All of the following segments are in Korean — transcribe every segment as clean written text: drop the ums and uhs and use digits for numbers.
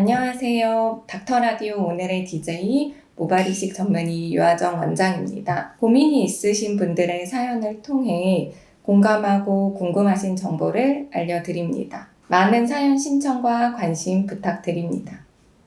안녕하세요. 닥터라디오 오늘의 DJ 모발이식 전문의 유아정 원장입니다. 고민이 있으신 분들의 사연을 통해 공감하고 궁금하신 정보를 알려드립니다. 많은 사연 신청과 관심 부탁드립니다.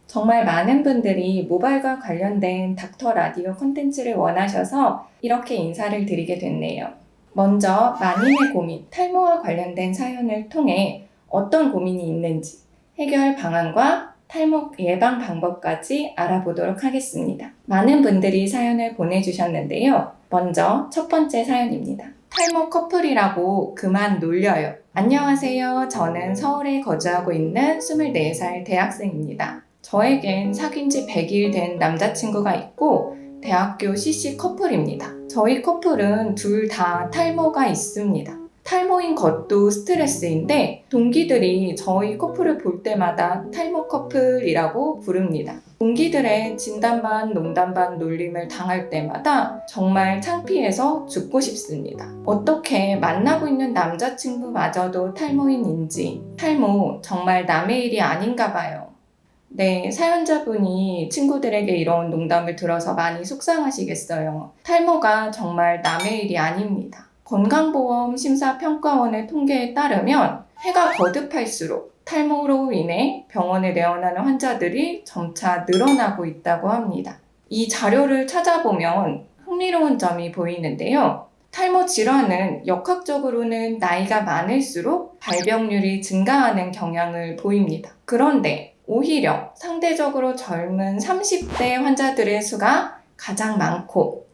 정말 많은 분들이 모발과 관련된 닥터라디오 콘텐츠를 원하셔서 이렇게 인사를 드리게 됐네요. 먼저 만인의 고민, 탈모와 관련된 사연을 통해 어떤 고민이 있는지 해결 방안과 탈모 예방 방법까지 알아보도록 하겠습니다. 많은 분들이 사연을 보내주셨는데요. 먼저 첫 번째 사연입니다. 탈모 커플이라고 그만 놀려요. 안녕하세요. 저는 서울에 거주하고 있는 24살 대학생입니다. 저에겐 사귄 지 100일 된 남자친구가 있고 대학교 CC 커플입니다. 저희 커플은 둘 다 탈모가 있습니다. 탈모인 것도 스트레스인데 동기들이 저희 커플을 볼 때마다 탈모 커플이라고 부릅니다. 동기들의 진담 반 농담 반 놀림을 당할 때마다 정말 창피해서 죽고 싶습니다. 어떻게 만나고 있는 남자친구마저도 탈모인인지 탈모 정말 남의 일이 아닌가 봐요. 네, 사연자분이 친구들에게 이런 농담을 들어서 많이 속상하시겠어요. 탈모가 정말 남의 일이 아닙니다. 건강보험 심사평가원의 통계에 따르면 해가 거듭할수록 탈모로 인해 병원에 내원하는 환자들이 점차 늘어나고 있다고 합니다. 이 자료를 찾아보면 흥미로운 점이 보이는데요. 탈모 질환은 역학적으로는 나이가 많을수록 발병률이 증가하는 경향을 보입니다. 그런데 오히려 상대적으로 젊은 30대 환자들의 수가 가장 많고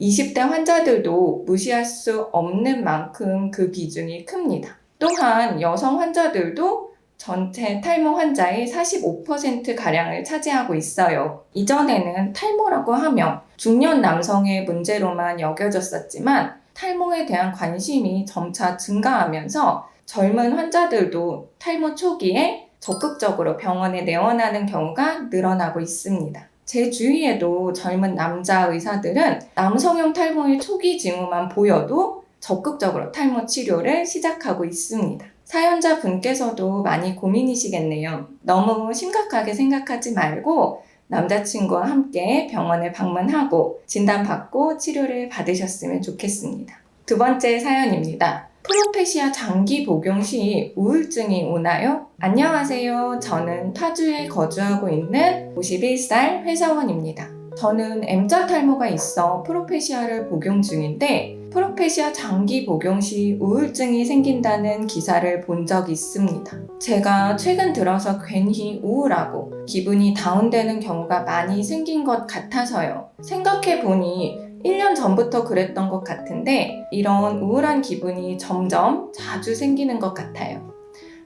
20대 환자들도 무시할 수 없는 만큼 그 비중이 큽니다. 또한 여성 환자들도 전체 탈모 환자의 45%가량을 차지하고 있어요. 이전에는 탈모라고 하면 중년 남성의 문제로만 여겨졌었지만 탈모에 대한 관심이 점차 증가하면서 젊은 환자들도 탈모 초기에 적극적으로 병원에 내원하는 경우가 늘어나고 있습니다. 제 주위에도 젊은 남자 의사들은 남성형 탈모의 초기 징후만 보여도 적극적으로 탈모 치료를 시작하고 있습니다. 사연자 분께서도 많이 고민이시겠네요. 너무 심각하게 생각하지 말고 남자친구와 함께 병원에 방문하고 진단받고 치료를 받으셨으면 좋겠습니다. 두 번째 사연입니다. 프로페시아 장기 복용 시 우울증이 오나요? 안녕하세요. 저는 파주에 거주하고 있는 51살 회사원입니다. 저는 M자 탈모가 있어 프로페시아를 복용 중인데 프로페시아 장기 복용 시 우울증이 생긴다는 기사를 본 적이 있습니다. 제가 최근 들어서 괜히 우울하고 기분이 다운되는 경우가 많이 생긴 것 같아서요. 생각해보니 1년 전부터 그랬던 것 같은데 이런 우울한 기분이 점점 자주 생기는 것 같아요.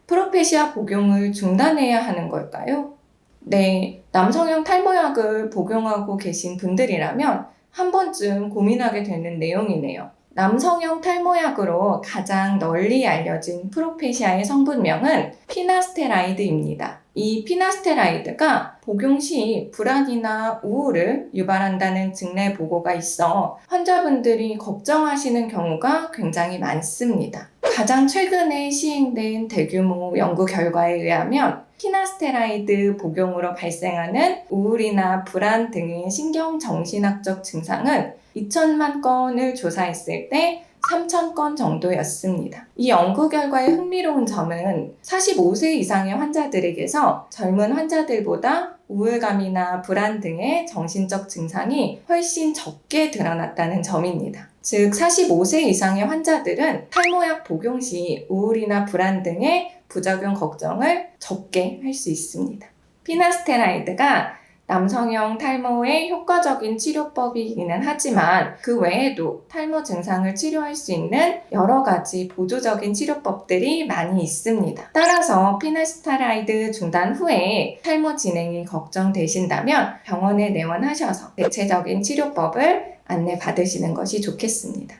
프로페시아 복용을 중단해야 하는 걸까요? 네, 남성형 탈모약을 복용하고 계신 분들이라면 한 번쯤 고민하게 되는 내용이네요. 남성형 탈모약으로 가장 널리 알려진 프로페시아의 성분명은 피나스테라이드입니다. 이 피나스테라이드가 복용 시 불안이나 우울을 유발한다는 증례 보고가 있어 환자분들이 걱정하시는 경우가 굉장히 많습니다. 가장 최근에 시행된 대규모 연구 결과에 의하면 피나스테라이드 복용으로 발생하는 우울이나 불안 등의 신경정신학적 증상은 2천만 건을 조사했을 때 3,000건 정도였습니다. 이 연구 결과의 흥미로운 점은 45세 이상의 환자들에게서 젊은 환자들보다 우울감이나 불안 등의 정신적 증상이 훨씬 적게 드러났다는 점입니다. 즉 45세 이상의 환자들은 탈모약 복용 시 우울이나 불안 등의 부작용 걱정을 적게 할 수 있습니다. 피나스테라이드가 남성형 탈모의 효과적인 치료법이기는 하지만 그 외에도 탈모 증상을 치료할 수 있는 여러 가지 보조적인 치료법들이 많이 있습니다. 따라서 피나스테라이드 중단 후에 탈모 진행이 걱정되신다면 병원에 내원하셔서 대체적인 치료법을 안내받으시는 것이 좋겠습니다.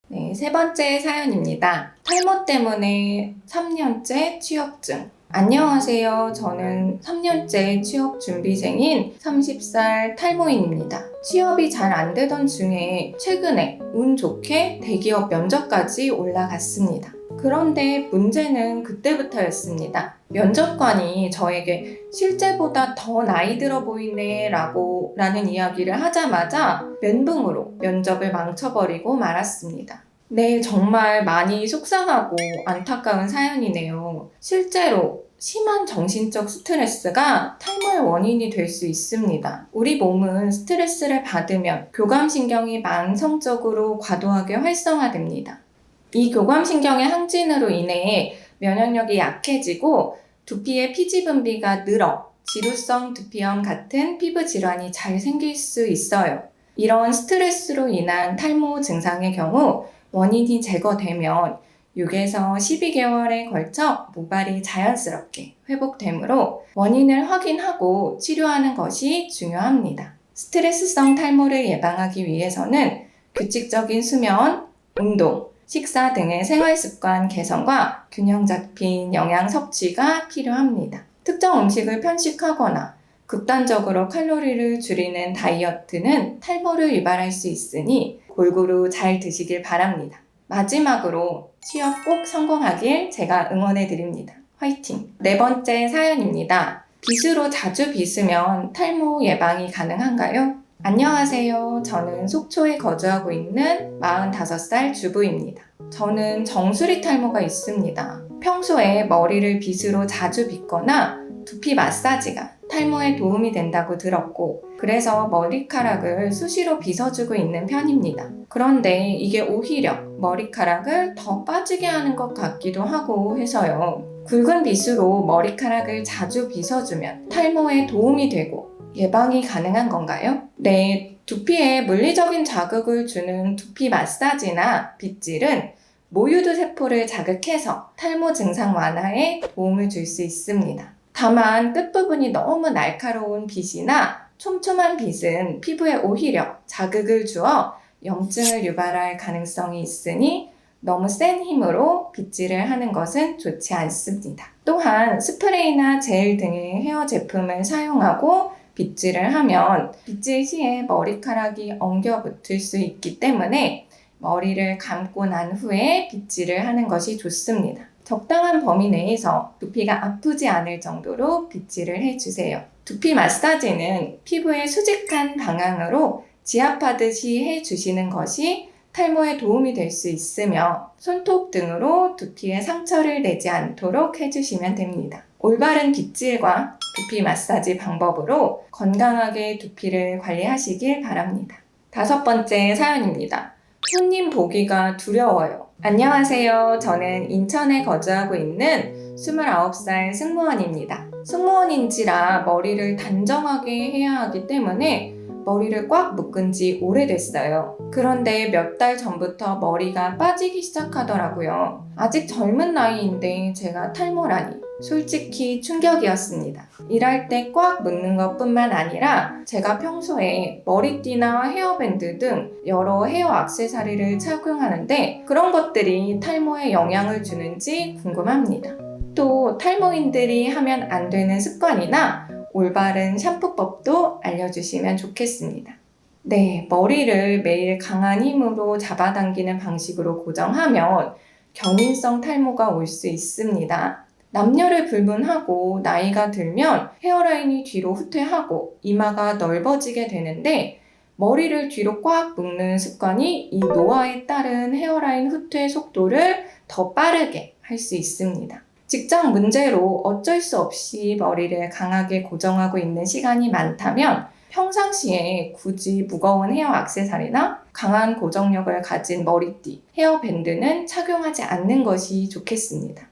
네, 세 번째 사연입니다. 탈모 때문에 3년째 취업증. 안녕하세요. 저는 3년째 취업 준비생인 30살 탈모인입니다. 취업이 잘 안 되던 중에 최근에 운 좋게 대기업 면접까지 올라갔습니다. 그런데 문제는 그때부터였습니다. 면접관이 저에게 실제보다 더 나이 들어 보이네 라는 이야기를 하자마자 멘붕으로 면접을 망쳐버리고 말았습니다. 네, 정말 많이 속상하고 안타까운 사연이네요. 실제로 심한 정신적 스트레스가 탈모의 원인이 될 수 있습니다. 우리 몸은 스트레스를 받으면 교감신경이 만성적으로 과도하게 활성화됩니다. 이 교감신경의 항진으로 인해 면역력이 약해지고 두피의 피지 분비가 늘어 지루성 두피염 같은 피부 질환이 잘 생길 수 있어요. 이런 스트레스로 인한 탈모 증상의 경우 원인이 제거되면 6에서 12개월에 걸쳐 모발이 자연스럽게 회복되므로 원인을 확인하고 치료하는 것이 중요합니다. 스트레스성 탈모를 예방하기 위해서는 규칙적인 수면, 운동, 식사 등의 생활습관 개선과 균형 잡힌 영양 섭취가 필요합니다. 특정 음식을 편식하거나 극단적으로 칼로리를 줄이는 다이어트는 탈모를 유발할 수 있으니 골고루 잘 드시길 바랍니다. 마지막으로 취업 꼭 성공하길 제가 응원해 드립니다. 화이팅! 4번째 사연입니다. 빗으로 자주 빗으면 탈모 예방이 가능한가요? 안녕하세요. 저는 속초에 거주하고 있는 45살 주부입니다. 저는 정수리 탈모가 있습니다. 평소에 머리를 빗으로 자주 빗거나 두피 마사지가 탈모에 도움이 된다고 들었고 그래서 머리카락을 수시로 빗어주고 있는 편입니다. 그런데 이게 오히려 머리카락을 더 빠지게 하는 것 같기도 하고 해서요. 굵은 빗으로 머리카락을 자주 빗어주면 탈모에 도움이 되고 예방이 가능한 건가요? 네, 두피에 물리적인 자극을 주는 두피 마사지나 빗질은 모유두 세포를 자극해서 탈모 증상 완화에 도움을 줄 수 있습니다. 다만 끝부분이 너무 날카로운 빗이나 촘촘한 빗은 피부에 오히려 자극을 주어 염증을 유발할 가능성이 있으니 너무 센 힘으로 빗질을 하는 것은 좋지 않습니다. 또한 스프레이나 젤 등의 헤어 제품을 사용하고 빗질을 하면 빗질 시에 머리카락이 엉겨 붙을 수 있기 때문에 머리를 감고 난 후에 빗질을 하는 것이 좋습니다. 적당한 범위 내에서 두피가 아프지 않을 정도로 빗질을 해주세요. 두피 마사지는 피부에 수직한 방향으로 지압하듯이 해주시는 것이 탈모에 도움이 될 수 있으며 손톱 등으로 두피에 상처를 내지 않도록 해주시면 됩니다. 올바른 빗질과 두피 마사지 방법으로 건강하게 두피를 관리하시길 바랍니다. 5번째 사연입니다. 손님 보기가 두려워요. 안녕하세요. 저는 인천에 거주하고 있는 29살 승무원입니다. 승무원인지라 머리를 단정하게 해야 하기 때문에 머리를 꽉 묶은 지 오래됐어요. 그런데 몇 달 전부터 머리가 빠지기 시작하더라고요. 아직 젊은 나이인데 제가 탈모라니 솔직히 충격이었습니다. 일할 때 꽉 묶는 것뿐만 아니라 제가 평소에 머리띠나 헤어밴드 등 여러 헤어 액세서리를 착용하는데 그런 것들이 탈모에 영향을 주는지 궁금합니다. 또 탈모인들이 하면 안 되는 습관이나 올바른 샴푸법도 알려주시면 좋겠습니다. 네, 머리를 매일 강한 힘으로 잡아당기는 방식으로 고정하면 견인성 탈모가 올 수 있습니다. 남녀를 불문하고 나이가 들면 헤어라인이 뒤로 후퇴하고 이마가 넓어지게 되는데 머리를 뒤로 꽉 묶는 습관이 이 노화에 따른 헤어라인 후퇴 속도를 더 빠르게 할 수 있습니다. 직장 문제로 어쩔 수 없이 머리를 강하게 고정하고 있는 시간이 많다면 평상시에 굳이 무거운 헤어 액세서리나 강한 고정력을 가진 머리띠, 헤어밴드는 착용하지 않는 것이 좋겠습니다.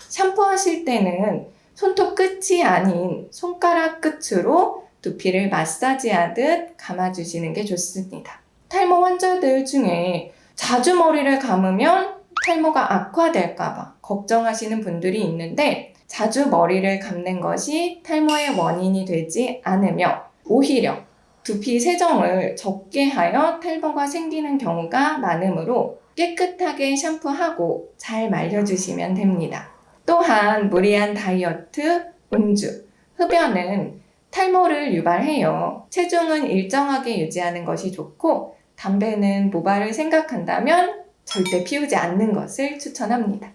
샴푸하실 때는 손톱 끝이 아닌 손가락 끝으로 두피를 마사지하듯 감아주시는 게 좋습니다. 탈모 환자들 중에 자주 머리를 감으면 탈모가 악화될까봐 걱정하시는 분들이 있는데 자주 머리를 감는 것이 탈모의 원인이 되지 않으며 오히려 두피 세정을 적게 하여 탈모가 생기는 경우가 많으므로 깨끗하게 샴푸하고 잘 말려주시면 됩니다. 또한 무리한 다이어트, 음주, 흡연은 탈모를 유발해요. 체중은 일정하게 유지하는 것이 좋고 담배는 모발을 생각한다면 절대 피우지 않는 것을 추천합니다.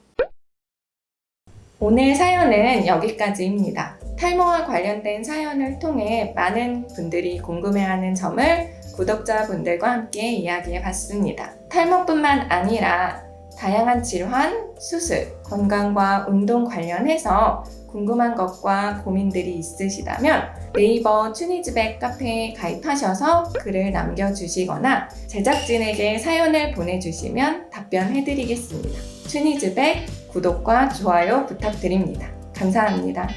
오늘 사연은 여기까지입니다. 탈모와 관련된 사연을 통해 많은 분들이 궁금해하는 점을 구독자분들과 함께 이야기해 봤습니다. 탈모뿐만 아니라 다양한 질환, 수술, 건강과 운동 관련해서 궁금한 것과 고민들이 있으시다면 네이버 튜니즈백 카페에 가입하셔서 글을 남겨주시거나 제작진에게 사연을 보내주시면 답변해드리겠습니다. 튜니즈백 구독과 좋아요 부탁드립니다. 감사합니다.